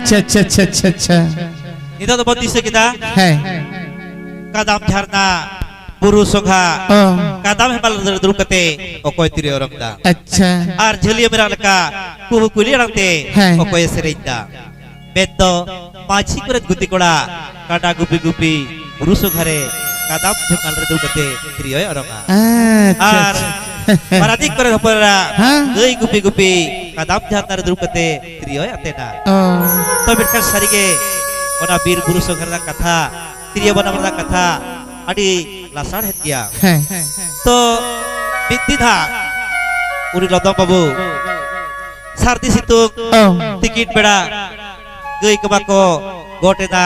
अच्छा itu tuh potensi kita है kadam झरना buru songha oh kadam hemal dulu kete okoy tiri orang da अच्छा ar jeli mera leka kuhu kuli orang te Hai. okoy serenda beto pachi kuret guti kola kada gupi gupi buru songhare kadam hemal dulu kete tiri orang अच्छा ar maratik kore hopera Hah? gei gupi gupi kadam झरना dulu kete tiri atena oh to berkan sarige ona bir buru songhara katha tiri bana bana katha adi lasar het gya है तो बित्ती था उरी लदम बाबू सारती सितुक oh ticket बेड़ा गई कबाको गोटेना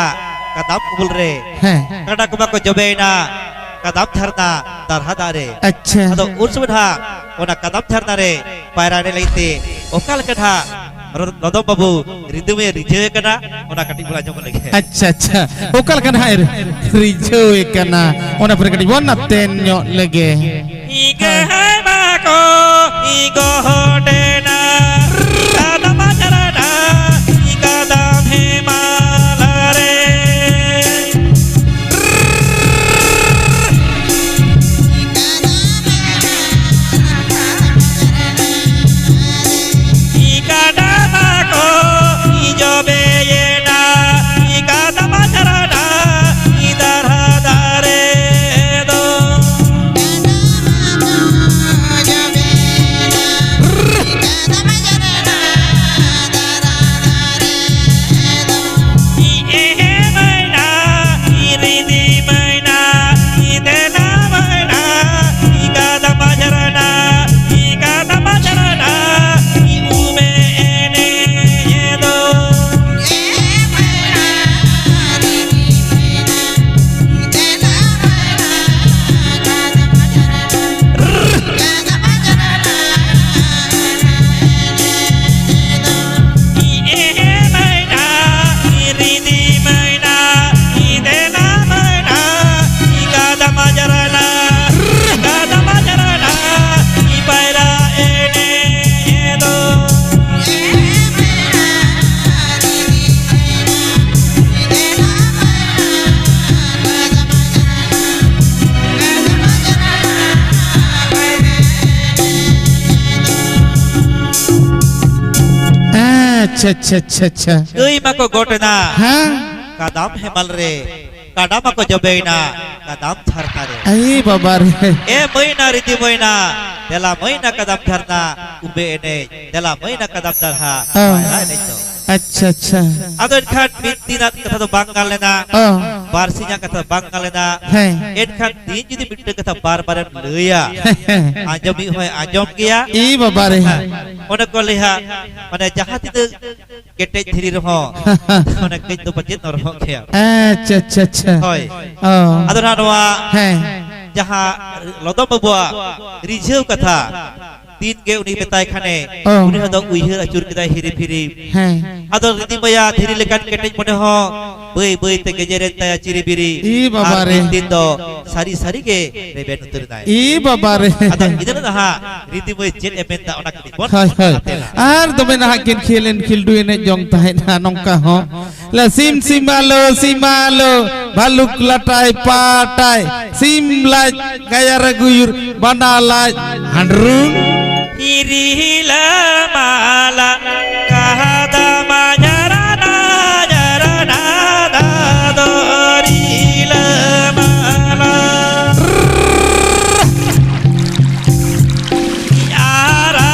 कदम कुबुल रे है कड़ा कबाको जबेना कदम झरना तरहा दारे अच्छा अदो उर्स बधा ओना कदम झरना रे पायराने लेते ओकाल कथा लदम बाबू रिदु में रिजे कना ओना कटी बुला जम लगे अच्छा occult kan hair rijo ikana ona perkadi bona tenyo lege Ike mako iko hodena kadam jarana ikadam himalare ikadam mako ijobeyena ikadam jarana idarhadare do अच्छा Gei mako gotena ha kadam hemal re kadam mako jobeina kadam झरना रे ai babar ए महिना रीति महिना तेला महिना kadam झरना ube ene तेला महिना kadam darha paira ene to अच्छा ado enkhan mittina katha to bangalena oh barsinya katha bangalena है enkhan din judi bitte katha bar baran leuya anjomi hoy anjom gya i babar ona ko lihat mane jaha tidu kete thiri roho ona kei to pachet noroho kya अच्छा hoy oh ado nawa है jaha lodom babua rijeu katha tin ge uni betai khane Oh. uni hodo uihir acur kita hiri phiri है ado riti baya thiri lekan ketej mone ho boi te gejeren taya ciri biri Ih, babare. tin do sari ge reben utur nai i babar ado idana daha riti boy jet event ona kini bon hai ar dobe na hakin khilen khildu ene jong tahe na nongka ho la simalo baluk latai patai sim laj gaya raguyur banalaj handrung Irila mala kahada majarana jarana dadorila mala Yara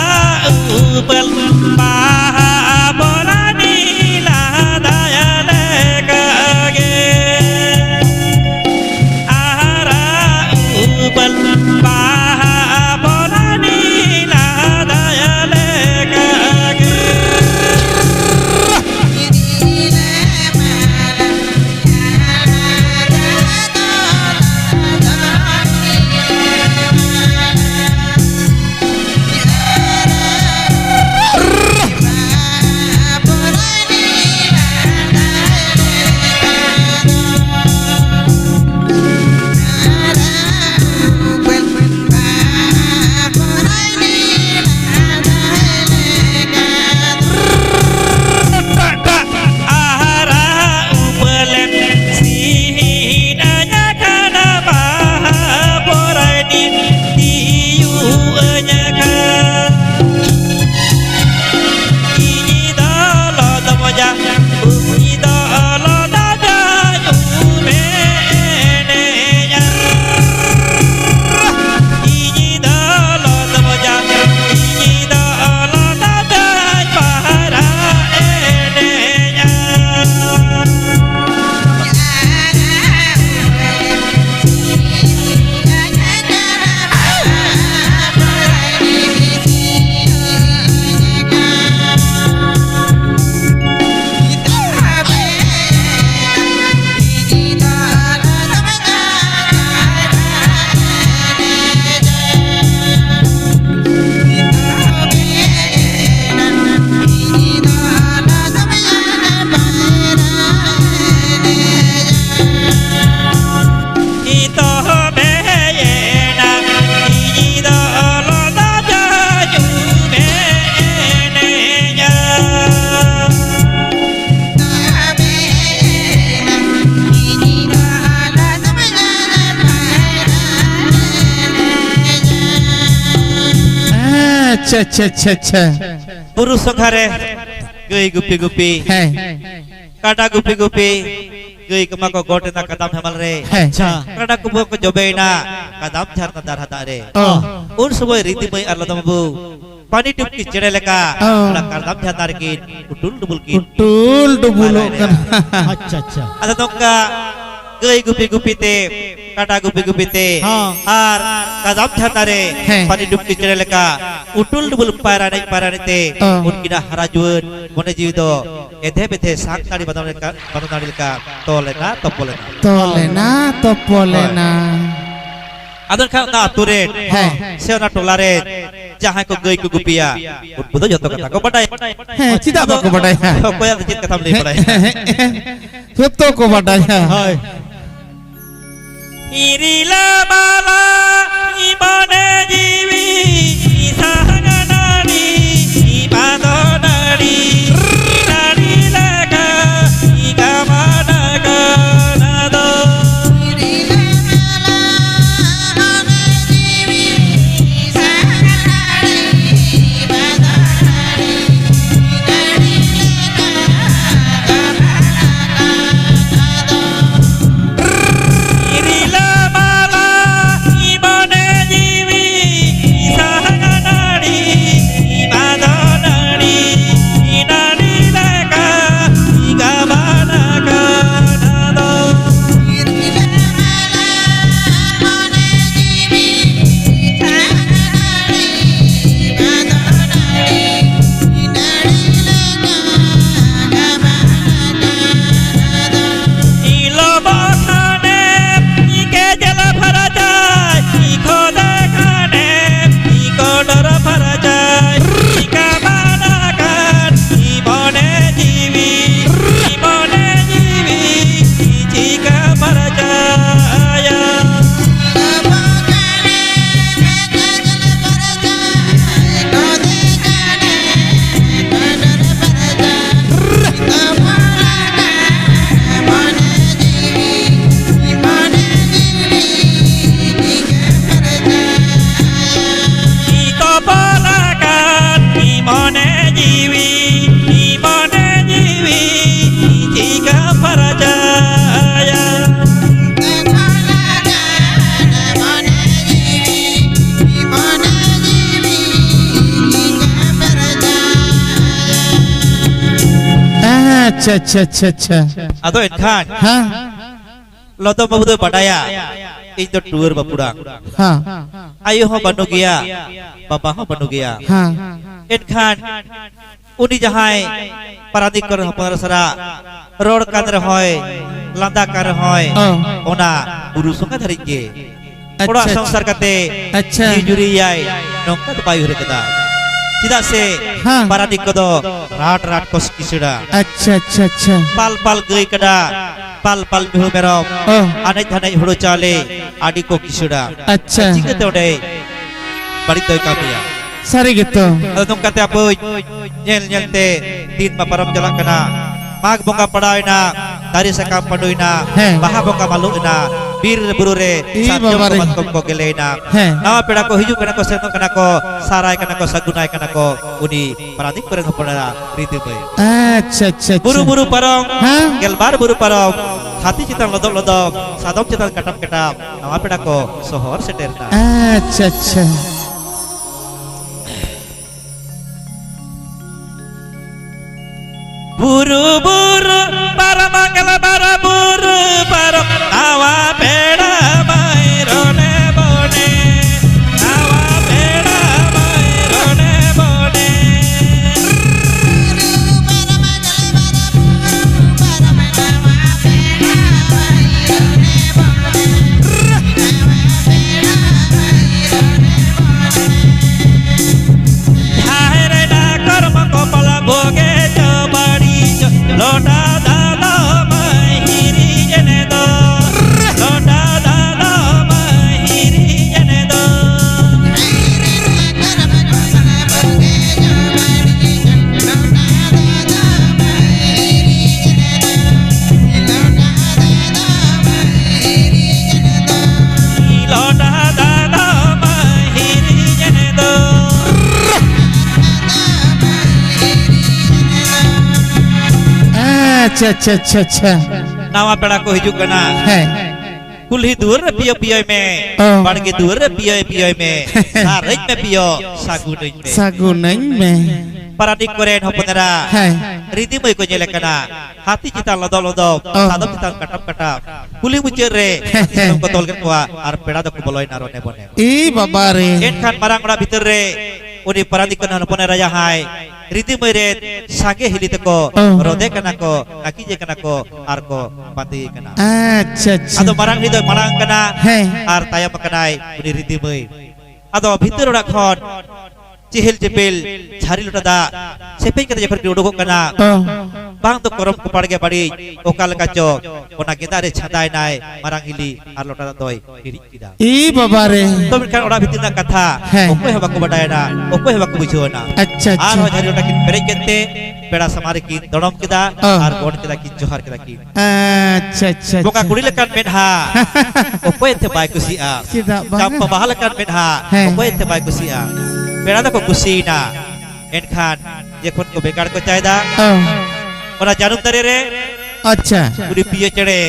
ubal paha bolani la dayale kage Ara ubal paha bolani la dayale kage अच्छा अच्छा अच्छा अच्छा buru songhare gei gupi gupi है kada gupi gupi gei kemako gote na kadam hamal re है kada kubo ko jobeina kadam jarna dar hata re oh un soboy riti mai arlodam bu pani tupki cere leka na kadam jarna kin utul dubul kin betul dulu kan अच्छा अच्छा ada tongka gei gupi gupi te kada gupi gupi te ar kadam jarna re pani tupki cere leka utul dubul para te unkina harajuan mone jiwi do ethe bethe sang tadi badam leka tolena topolena adon kha na aturen se na tolare jahan ko gei ko gupia budo joto kata ko badai है चिता को बढ़ाया koya chit kata le badai सत्तो को बढ़ाया irila bala imane jiwi isahanani ibadonari nari laga igamanaga nado अच्छा अच्छा अच्छा अच्छा ado enkhan हाँ lodo babu do badaya ᱤᱧ ᱫᱚ ᱴᱩᱣᱟᱹᱨ ᱵᱟᱯᱩᱲᱟ हाँ ayo ho banu gaya baba ho banu gaya हाँ enkhan uni jahai paradik kor hopar sara rod kan rehoy landa kan rehoy ona buru sunga dhari ge ora अच्छा sangsar kate अच्छा juri yai nongka to payu rekada tidak se हाँ paradik kodo rat rat kos kisida अच्छा अच्छा अच्छा pal pal gei kada pal pal mihu merom oh anai thanai huru chale adi ko kisida अच्छा chikate ode bari toy kamia सारी gitu nong kate apoy nyel nyel te tin paparam jalak kana mag bonga padaina dari sakam paduina baha bonga maluina bir burure satyo matkom ko geleina nawa peda ko hiju kana ko setong kana ko sarai kana ko sagunai kana ko uni paradik koreng hopona riti boy अच्छा अच्छा buru buru parong हाँ gelbar buru parong hati citan lodok lodok sadom citan katap katap nawa peda ko sohor seterna अच्छा अच्छा buru buru para mangala para buru para awa peda mai rone bone awa peda mai rone bone Haire na karma kopala bhoge jabari lota dada mai hiri jene do lota अच्छा अच्छा अच्छा nawa pera ko hijuk kana है kulhi dur piyo piyo me Oh. barge dur piyo piyo me sarij me piyo sagunuj me sagunan में paradik koren hoponera है riti moi ko nyele kana hati kita lodop lodop Oh. sadap kita katap katap kuli mucir re sidom ko tol ketwa ar pera do ko boloi naro ne bone ई बाबा रे enkan marang ora bitir re uni paradik kono hoponera jahai riti moi re sage hilite ko Oh. rode kana ko naki je kana ko ar ko pati kana अच्छा अच्छा ado marang hido marang kana है ar tayam kanai uni riti moi ado bitir ora khon cihil cepil cari luda da sepeng kata jepar diuduk kana oh bang tu korom kupar ge bari okal kaco ona kita re chadai nai marang hili ar lota da toy diri kida ई बाबा रे to kan ora bitir na katha Hai. okoi haba ko badai na okoi haba ko bujuana अच्छा ar अच्छा jari luda kin pere kente peda samare kin dodom kida Oh. ar gon kida kin johar kida kin अच्छा अच्छा boka kuri lekan menha okoi te bai kusia tidak campa banget bahal lekan menha Hai. okoi te bai kusia peda da ko kusina enkan jekon ko bekar ko chaida oh ona janum tare re अच्छा udi piye chere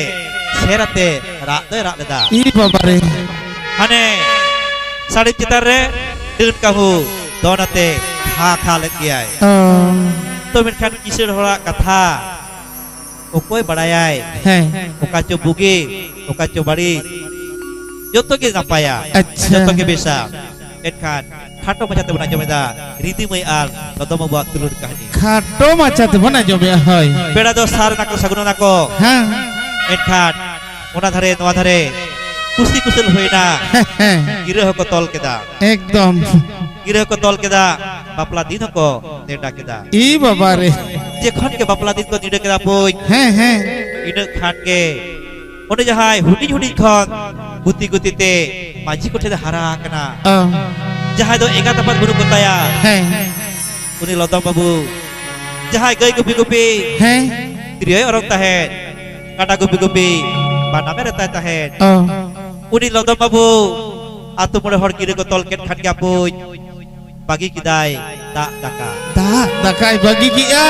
serate rak leda ई बाबा रे hane sari citar re deun kahu donate kha lek giai oh to menkan kisir hora katha okoi badayai है oka co bugi oka co bari joto ge napaya अच्छा joto ge bisa enkan khato macam te bana jomeda riti moi ar kodomo buat tulur kahani खाटो माचा तो बना जो बे होय peda do sar nako saguno nako हाँ enkan ona dhare noa dhare kusi kusil hoina gira hoko tol keda एकदम gira hoko tol keda bapla din hoko neda keda ई बाबा रे jekhon ke bapla din ko nida keda poi है ina khan ke onde jahai hudi hudi khon guti guti te maji ko theda hara kana oh jahai do ega tapat guru ko taya है uni lodom babu jahai gai gupi gupi है trioi orang tahen kata gupi gupi bana mere tahen oh uni lodom babu atu mole hor kiri ko tol ket khan ga poi bagi kidai tak daka dah dakai bagi kia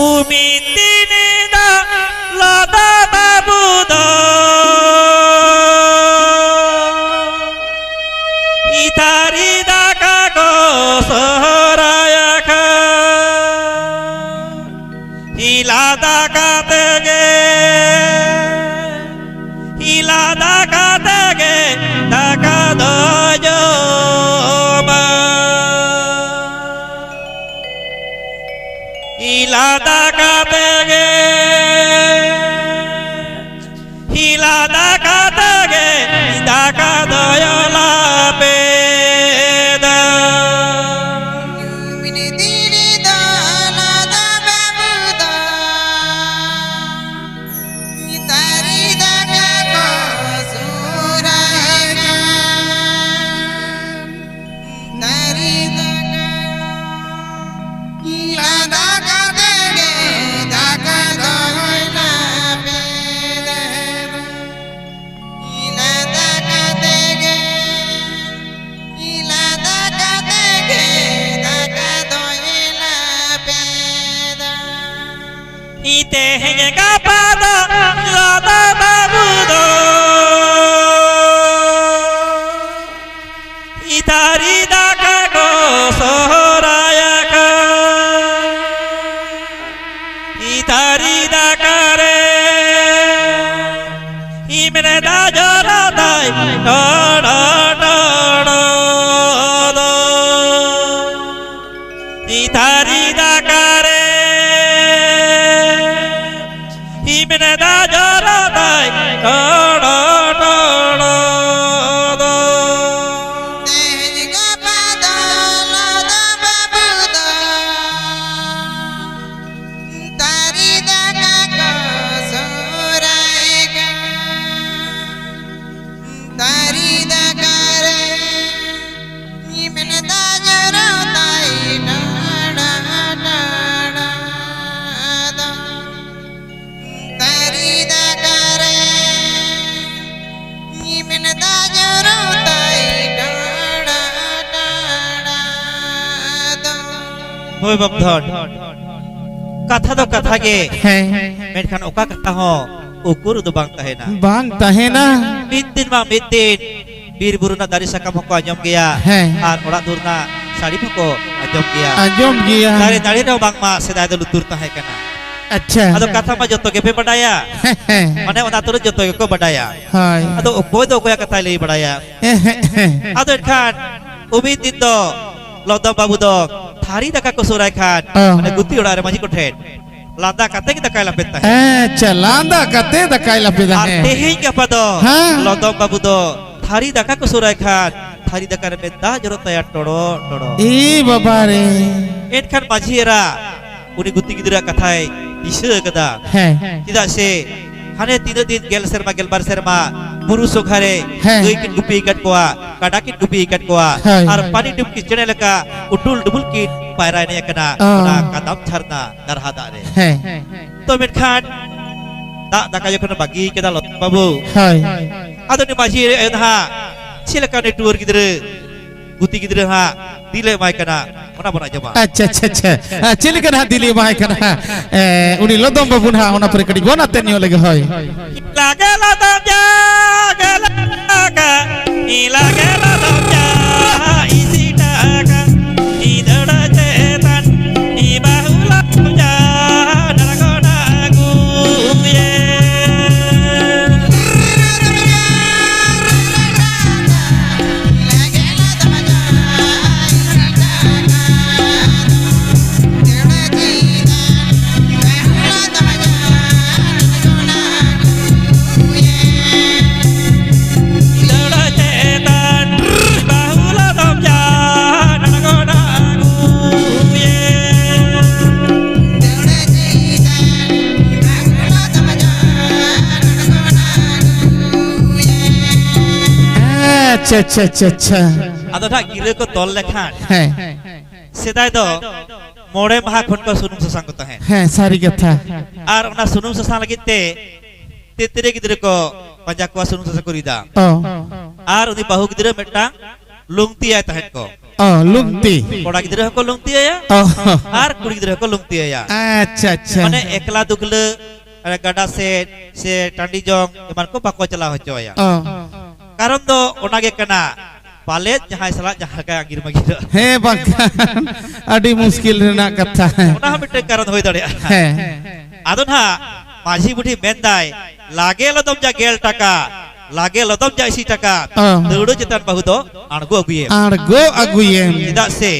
umi tini da lada babu do itari daka go soraya ka hilada ka tege hilada ka tege daka dojo ma hilada ka tege hilada ka tege daka dojo la peda ite henge kapada lada babudo itari daka go soraya ka itari daka re imene da jara dai do do do do itari daka re imene da jara dai do do do do Hoi babdhon kata do kata ge he menkan oka kata ho ukur do bang tahena bang tahena mitin bang mitin bir buruna dari sakam ko anyom gea he ar orak durna sari ko anyom gea ajom gia dari dari do bang ma sedai do lutur tahe kana acha ado kata ma joto ge pe badaya he mane ona tur joto ge ko badaya hai ado okoi do ko ya kata lei badaya ado kan umit do lodom babu do thari daka ko surai khan mane guti ora re maji ko thet lada kate kita kaila peta acha landa kate da kaila peda ar he tehi ka pado Ha? lodom babu do thari daka ko surai khan thari daka re peta jero taya toro toro e babare en khan maji era uni guti gidra kathai disa kada he tidak se hane tino din gel serma gel bar serma buru sokhare Hai. goi kin gupi ikat koa kadakin gupi ikat koa Hai. ar pani dum ki chene leka utul dubul ki paira ne kana Ah. ona kadam charna darhada re he to met khan da daka jokon bagi kita lot babu hai ado ni maji ayun ha silaka ne tour gidre guti gidre ha dile mai kana ona bona jama acha acha acha chili kan dili mai kana uni lodom babun ha ona pore kadi gona tenio lege hoy lage la dam ja gala ilage la dam ja isi taka idara cetan ibahula ja naragona guye idara cetan ibahula dam ja naragona guye acha acha acha acha ado dak gira ko tol lekhan he sedai do more maha khon ko sunum sasang ko tahen he sari katha ar ona sunum sasang lagi te tire gidre ko pajak ko sunum sasang ko rida oh ar uni bahu gidre metang lungti ay tahen ko oh lungti koda gidre ko lungti ya oh ar kuri gidre ko lungti ya acha acha mane ekla dugle gada se tandi jong eman ko bako chala hocho ya oh karon do onage kana palet jahai salat jahar ka agir magir he bakan adi muskil rena katha ona mite karon hoy dare he adon ha माझी बुढ़ी मेंदाय लागे लदम जा गेल टका लागे लदम जा इसी टका दौड़ो चेतन बहु दो अणगो अगुये argo aguyem चेदाग से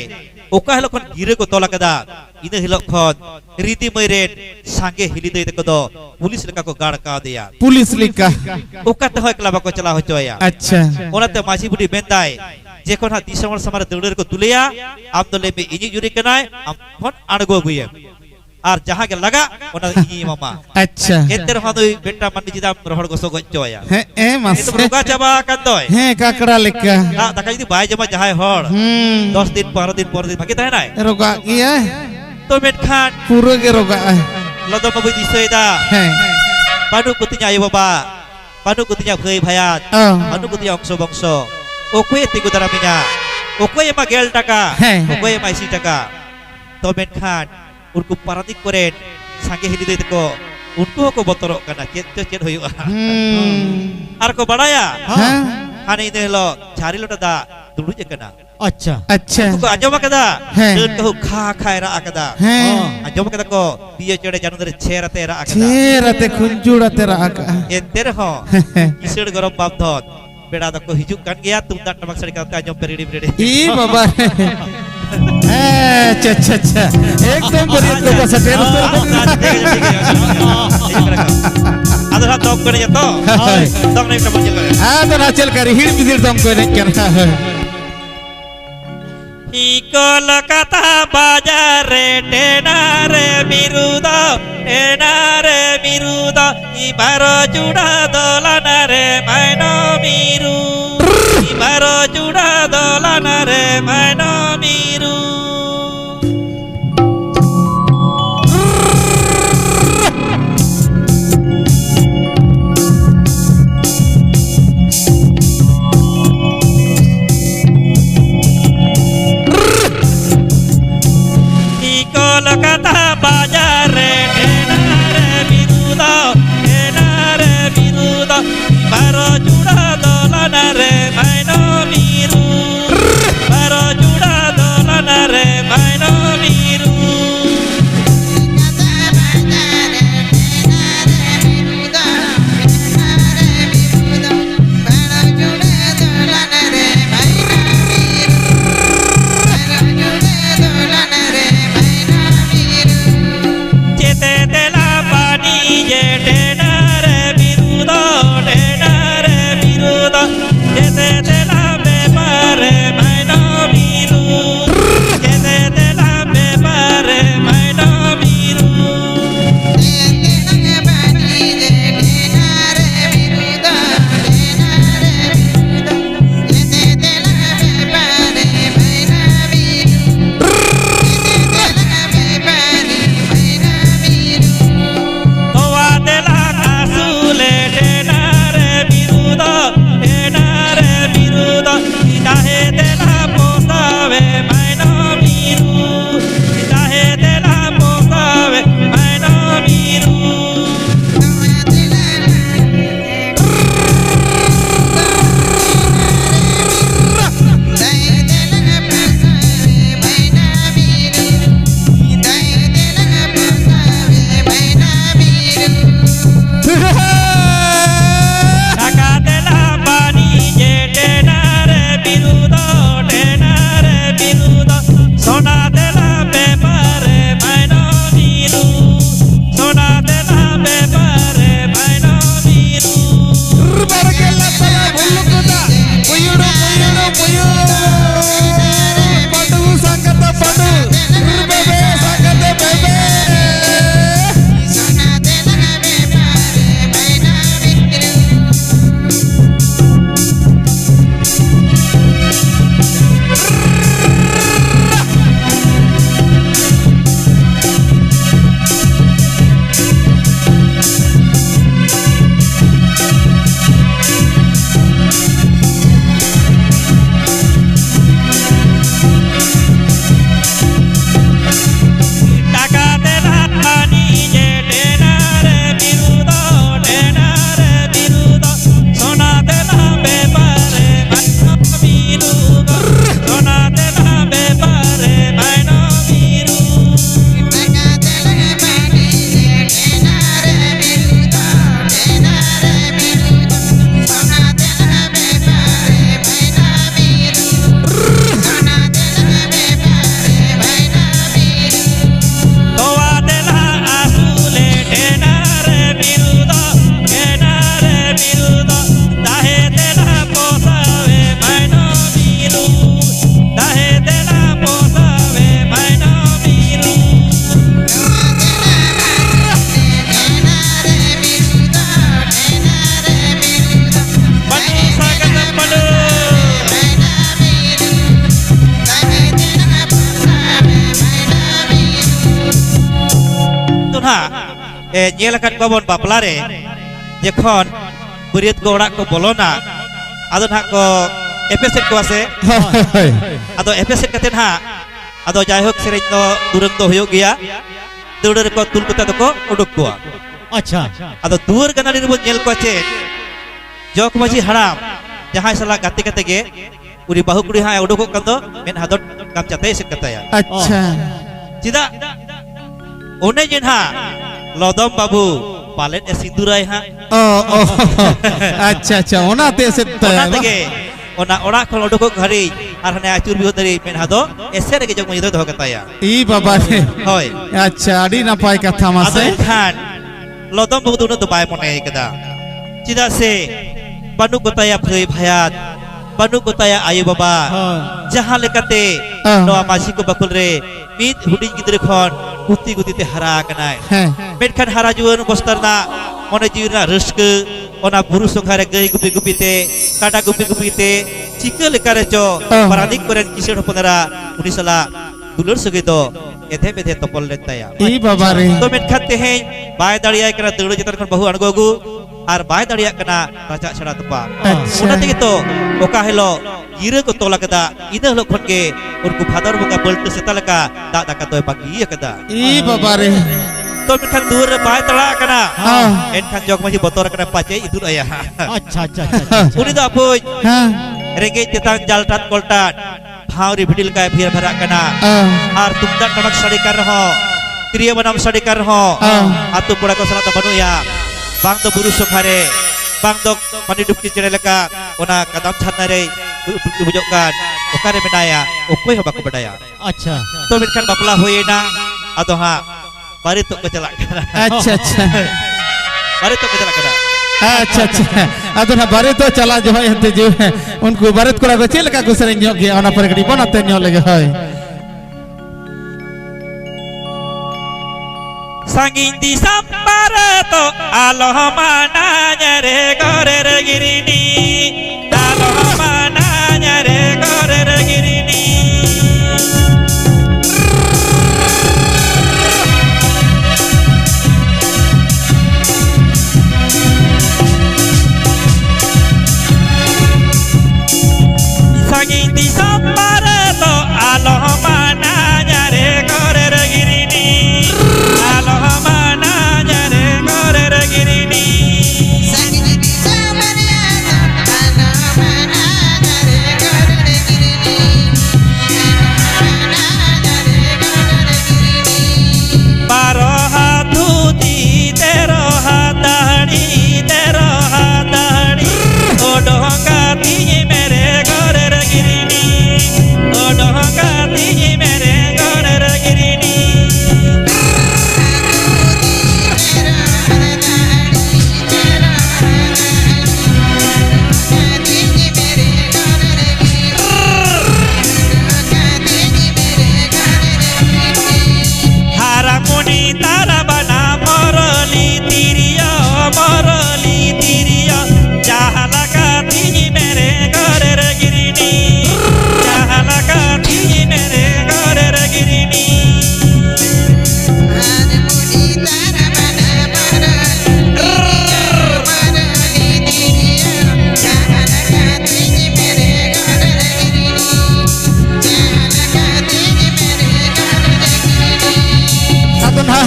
ओका हिलो खन गिरे को तोला कदा इने हिलो खन रीति मयरेन सांगे हिली दे तको पुलिस लका को गाड़ का दिया pulis lika ओका तो एकला बको चला होचोया acha ओनाते माझी बुढ़ी मेंदाय जेकोन हा दिसमर समार दौड़र को तुलिया आम दोले में इनी जुरी कनाय आम खन अणगो अगुये ar jaha ge laga ona ini mama acha enter hadoi beta mandi jidam rohor goso gocoya he mas itu beruga coba kan toy he kakra lika nah taka jadi bai jama jahai hor 10 din 12 din 15 din bagi tahe nai roga iya to met khan pura ge roga lodo babu disoida he padu kutinya ayu baba padu kutinya phei bhayat oh padu kutinya ongso bongso okwe tigu daraminya okwe ma gel taka okwe ma isi taka to met khan urku paratik koren sange hidi dei teko unku ko botorok kana chet hoyuga ar ko badaya hane ide lo chari lota da dulu je kana acha acha ko ajom kada He. deun ko kha khaira akada he ajom kada ko biye chede janu dare chera tera akada cherate kunjura tera aka enter ho isir gorom bab thot beda da ko hijuk kan gya tumdak tamak sari kata ajom peridi peridi i baba acha acha acha ekdom bariat ko sater ada top kene to dong nei tamang jelo ada rachel kari hir bidir dom ko nek kana Kolkata bazare tenare mirudo ibaro juda dolanare maino miru ibaro juda dolanare maino miru Kolkata bazare ना nyel akan kobon baplare jekon buriat ko orak ko bolona ado na ko epeset ko ase ado epeset katen ha ado jaihok sereng to durung to huyuk gya dudur ko tul kuta to ko uduk ko अच्छा ado dur kana ni bon nyel ko ache jok maji haram jahai sala gati kate ge uri bahu kuri ha uduk ko kanto men hadot kam chate set kataya अच्छा cida one jen ha lodom babu palet e sindurai ha ओ अच्छा अच्छा ओनाते से ona tege ona orak khol uduk ko hari ar hane acur biho dari men hado eser ge jok maji do kataya ई बाबा रे hoy अच्छा आड़ी नापाय कथा ado मासे khan lodom babu do bai mone kada cida se banu ko taya phei bhayat banu ko taya ayu baba jahan lekate noa maji ko bakul re mid huding gidre khon guti guti te hara kanai हैं medkhan hara juan bostarna mone jiuna reuske ona buru songhare gei gupi gupi te kada gupi gupi te chike lekare cho paranik koren kisir hoponara unisala dulur sugi to ethe bethe topol letaya ई बाबा रे to medkhan teheng bai dariya kana deulu jetar khon bahu angogu ar bai dariya kana raja chhara topa अच्छा ona tege to oka helo gira ko tola kada ina helo khon ge urku bhadar bunga beltu setalaka da da katoy bagi kada ई बाबा रे to medkhan dur bai tala kana हाँ enkan jok maji botor kana pace itu aya अच्छा अच्छा अच्छा uni da apuy हाँ rege tetang jaltat koltat bhauri bidil kai phir bharak kana ar tumdak tamak sari kar ho kriya banam sari kar ho atu pura ko salata banu ya bang to buru sokhare bang to mani dukti chere leka ona kadam chhanna re bujokkan okare menaya okoi ho baku badaya अच्छा to menkan bapla hoyena ado ha bari to ko chalak kana अच्छा अच्छा bari to ko chalak kana अच्छा अच्छा अदना बारे तो चला जो है हते जो है उनको बारे को लगा चल का कुछ नहीं गया ओना पर गडी बनाते नहीं लगे है sangin di samparato alohomana nyare gore girini alohomana nyare gore girini sangin di samparato alohomana nyare gore girini alohomana nyare gore girini baroha tuti teroha dahani odonga tingi mere gore girini odonga tingi mere gore girini haramuni tarabana morali tiriya jahalaka tingi mere gore girini jahalaka tingi mere gore girini अदना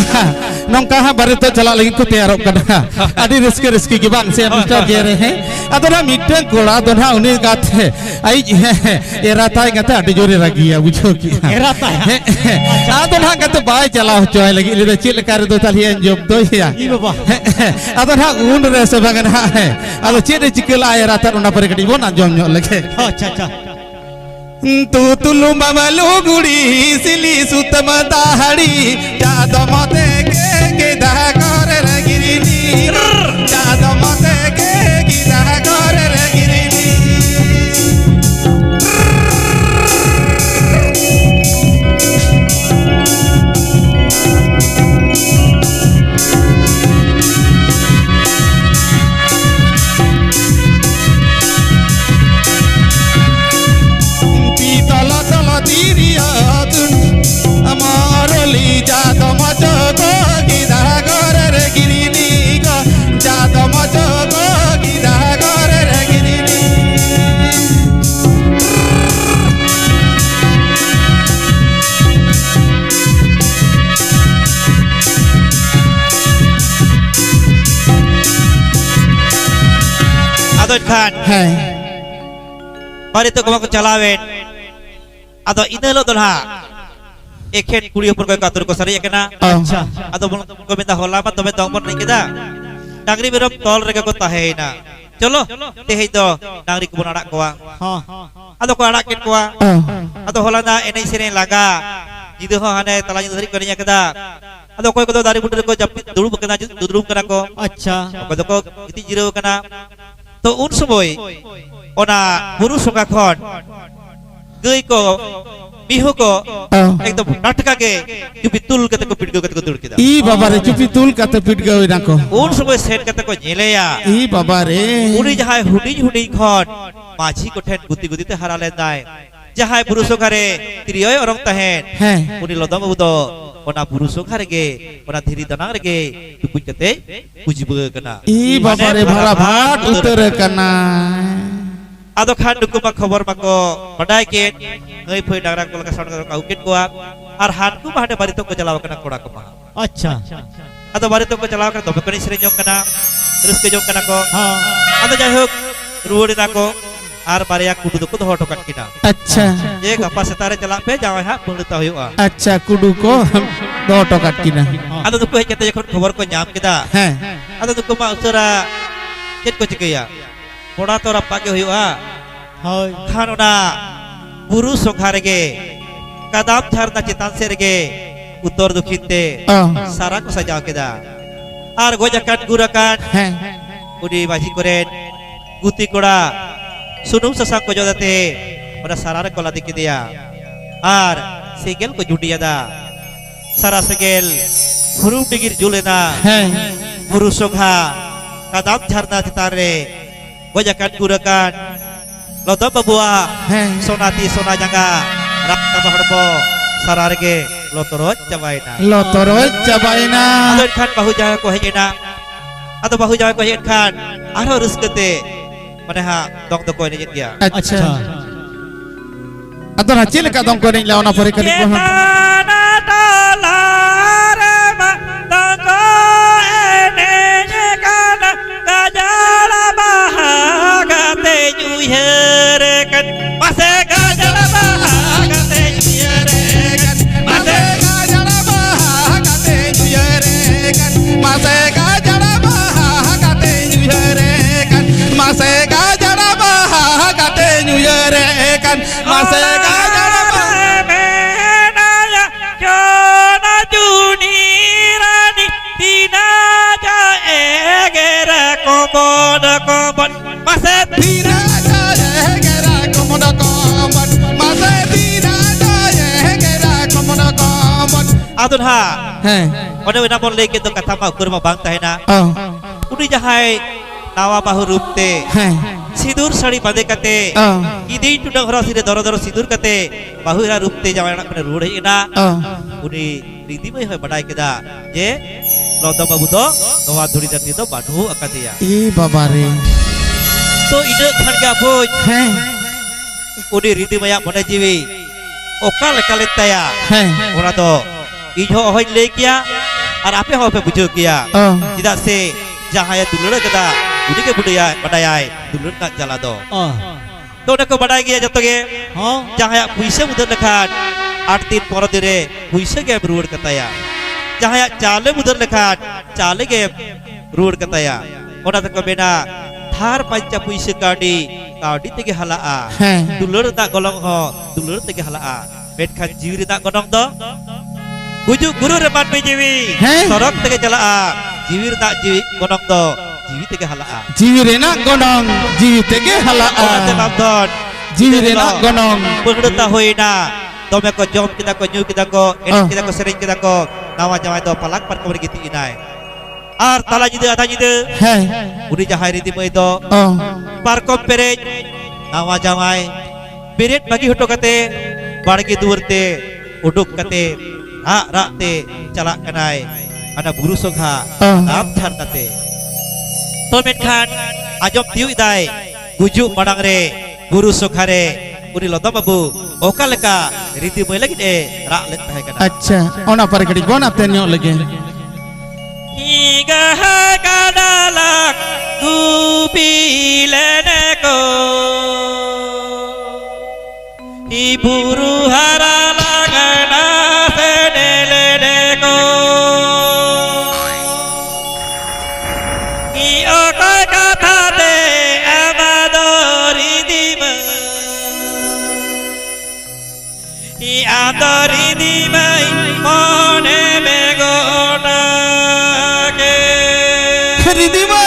नौका हा बारे तो चला लगी को तैयार करना अड़ी रिस्क रिस्क की बात से मिस्टर जे रहे हैं अदना मिटन कोड़ा दोना उन्हें गाते आई ये राता है गाते अड़ी जोरे लगी है बुझो की एराता है अदना गाते बाय चला हो चाहे लगी ले चिल कर दो ताली अंजोब दो या ई बाबा अदना उन रे से बगन है अलो चिरे चिकला ये राता उना पर गडी बोना जोम जो लगे अच्छा अच्छा तू तुलु ममलु गुड़ी सिली सुतम दाहड़ी जाद मते के दा करे रगिरिनी जाद मते के दा करे रगिरिनी तल तल तिरिया तुन अमरली जाद मज ado kan heh bari to ko chalawen ado inelo do ha eken kuri upor ko atur ko sari ekena अच्छा ado ko minta hola ma tobe dong pon nikida dangri birom tol rega ko taheina cholo tehei do dangri ko arak ko हाँ ado ko arak ket ko ado hola na enai sereng laga jidu ho hane talanya dari ko nya kada ado koy ko dari budur ko japit dulu kena dudrum kana ko अच्छा ko ko iti jiro kana to un somoy ona buru soka khon gei ko bihu ko ekdom natka ge jupitul kata ko pidgo kata ko dur kida ই বাবারে চুপি তুল কাতে পিট গই নাকো un somoy set kata ko nyeleya ই বাবারে uni jahai huding khon maji ko then guti guti te harale dai jahai buru sokare triyoy orang tahen হ্যাঁ uni lodam budo ona buru sokare ge ona dhiri danang ge tukuj kate pujibe kana ই বাবারে ভাড়া ভাট উতরে কানা ado khan dukuma khobor mako badai ke ngai phoi dagra ko ka saudara ka ukit ko ar han ku bahade bari to ko jalaw kana koda ko ma अच्छा ado bari to ko jalaw kana dobe kani sere jong kana terus ke jong kana ko हाँ ado jahok ruwadi na ko ar bariya kudu do ko doho tokat kina আচ্ছা je gapa setare jalak pe jawai ha pulita huyua আচ্ছা kudu কো দো টকাত কিনা ado duku hej kate jokhon khobor ko nyam kida হ্যাঁ ado duku ma usara chet ko chikeya poda to rapa ge huyua हाँ khan ona buru sokhare ge kadam jharna chetan ser ge uttor dokhin te ও sara ko sajaw keda ar gojakan gurakan হ্যাঁ udi baji koren guti koda sunum sasang ko jodate ona sarare ko ladi kidia ar segel ko judiya da sara segel hurum digir julena হ্যাঁ buru sokha kadam jharna chitare gojakan gurakan lodo babua হ্যাঁ sonati sona jaga rakta bahorbo sararge lotorot jabaina লতরই চাবাইনা ado khan bahu jaga ko hejena ado bahu jaga ko hejen khan aro ruskete mane ha dong do ko ni dia আচ্ছা अच्छा আদর হাচিল কাদম করে নিলা ওনা পরে কলি কো adun ha হ্যাঁ ode wena bon leke to katha ma ukur ma bang tahena O uni jahai nawa bahu rupte হ্যাঁ sidur sari bade kate O idei tudang hora sire doro doro sidur kate bahu ra rupte jawa anak kene rude ina O uni ridi mai hoy badai keda je lodo babu do nawa duri dati do badu akadia ই বাবারে to ide khan ga boj হ্যাঁ uni ridi maya mone jiwi okal kaletaya হ্যাঁ ora do ijo hoy le kia ar ape ho pe bujho kia O tidak se jahaya dulur keda uni ke budaya badayai dulur ka jala do हाँ to na ko badai gia joto ge हाँ jahaya puisa mudar lekhan 8 दिन 15 dire puisa ge ruwad kataya jahaya chale mudar lekhan chale ge ruwad kataya ona ta ko bena thar panca puisa kaudi tege halaa হ্যাঁ dulur ta golong ho dulur tege halaa bet khan jiwi ta godong do guju guru re pat jiwi Heh. sorok tege jalaa jiwi ta jiwi godong do jiwi tege halaa GB রে না গনং GB থেকে হালা ona te babdon GB রে না গনং Pengedeta hoina dome ko jom kita ko nyu kita ko enak Oh. kita ko sering kita ko nawa jawai do palak par ko gitu inai ar tala jide ada jide হ্যাঁ uni jahai riti mai do O par ko perej nawa jawai beret bagi hoto kate bargi duurte uduk kate rak te calak kanai ada buru sogha Oh. am thar kate to menkhan ajom tiu idai gujuk madang re buru sogha re uni lodo babu okaleka riti mai lagi de rak let tahe kana আচ্ছা ওনা পরে কলি কোনা তেনিও লাগে Higa kadalak gupi ileneko iburu haralangana sedeleneko i okai katate amadori dima i adori dima mone begona ke Ridima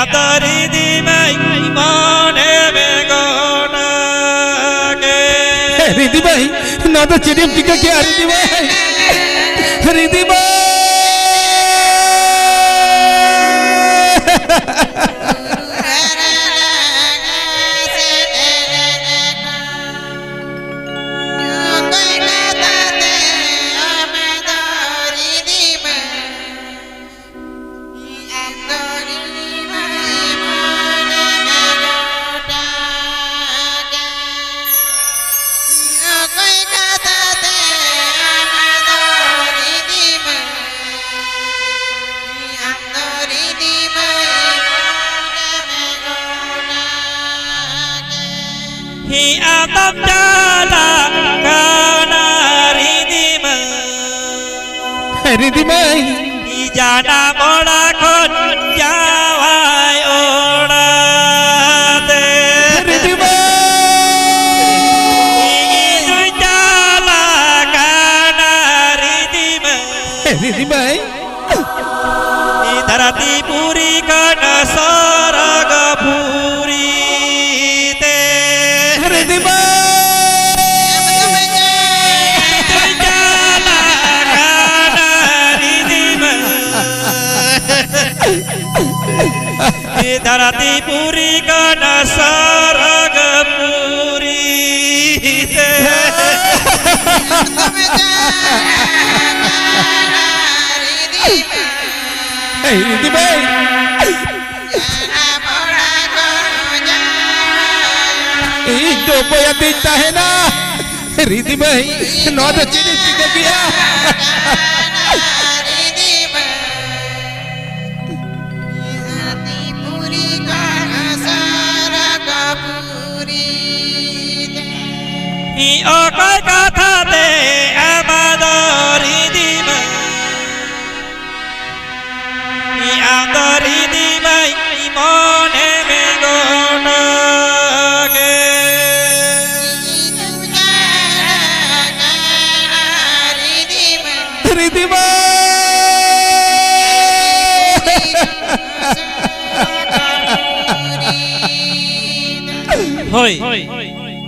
Adori di mai mone begona ke Riddhi ভাই না তো চিড়িম টিকা কে রিদি ভাই রিদি ভাই hi atam jala kana ridima Riddhi ভাই hi jana moda kon jawai ora te Riddhi ভাই hi jala kana ridima Riddhi ভাই hi dharati puri kana saraga puri te Riddhi ভাই Dharati puri kana saraga puri Riddhi ভাই এই তো বয়া দিতা है ना রিদি ভাই না তো চিড়িম টিকা কিয়া i okai kathate amadori dima i adori dima i mone begona ke Riddhi ভাই hoi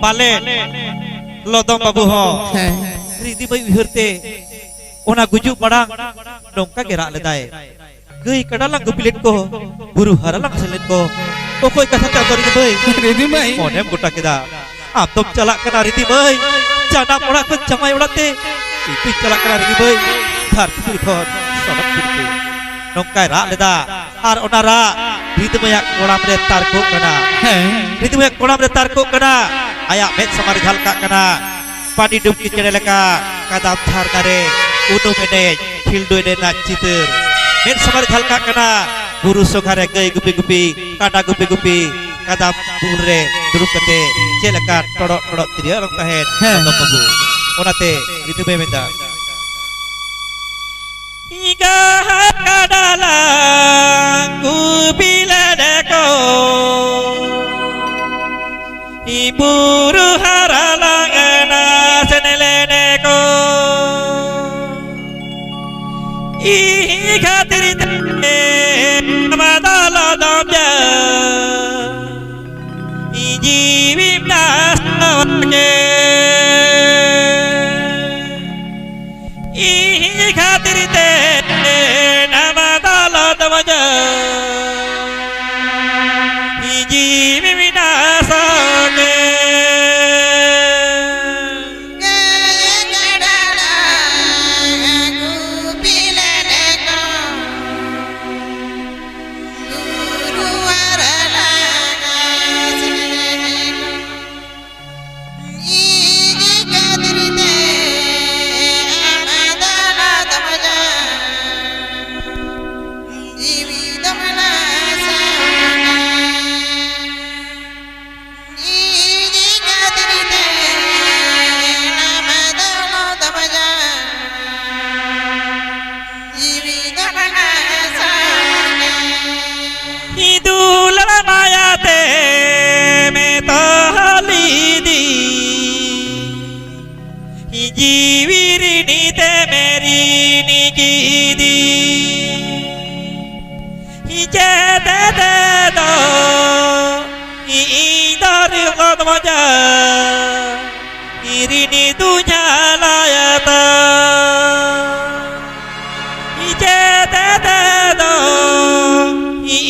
pale lodong babu ho হ্যাঁ ridi bai uhirte ona gujuk padang dongka gerak ledai gei kadalang gupilit ko buru haralang selit ko pokoi kata ta tori bai Riddhi ভাই monem gota keda atom calak kana ridi bai jana pora ke jamai urate itu calak kana ridi bai thar puri khon sonap puri dongka rak leda ar onara ridi bai kolam re tarko kana হ্যাঁ ridi bai kolam re tarko kana ayak met samar jalka kana pani dubki ceneleka kadam thar nare uno mene khildu ene na chitir met samar jalka kana guru sokhare gai gupi gupi kada gupi gupi kadam burre duruk kate celaka todok todok tiria rong tahen kadam babu onate itu be menta iga kadalang gupila deko iburu haralangana seneleneko i khatirite amadala damja i jivim nasawake i khatirite amadala ije de do I dari qadmaja irini dunya layata ije de do I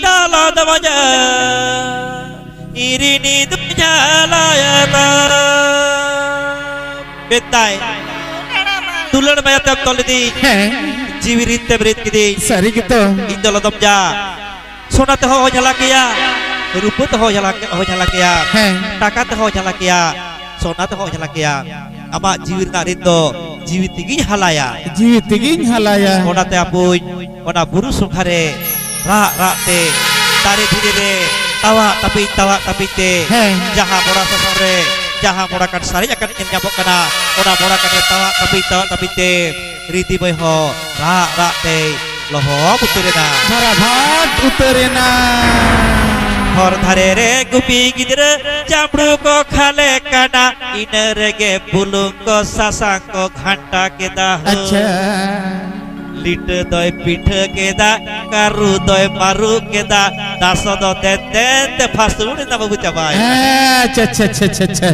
dalam qadmaja irini dunya layata betai tulan bayatam tolidi jiwirite berit kidi sari gitu indol domja sona teh ho nyalakia rupa teh ho nyalakia taka teh ho nyalakia sona teh ho nyalakia ama jiwirna rito jiwi tinggi halaya ona teh apuy ona buru sunghare ra te tare dhire tawa tapi te jaha mora sore jaha mora kan sari akan nyabok kana ona mora kan tawa tapi te riti boy ho ra te loho puturena Barabat uterena hor dhare re gupi gidra jamru ko khale kana inere ge bulung ko sasang ko ghanta ke dah अच्छा lit doy pith ke da karu doy maru ke da daso do ten te fasul na babu chabai अच्छा अच्छा अच्छा अच्छा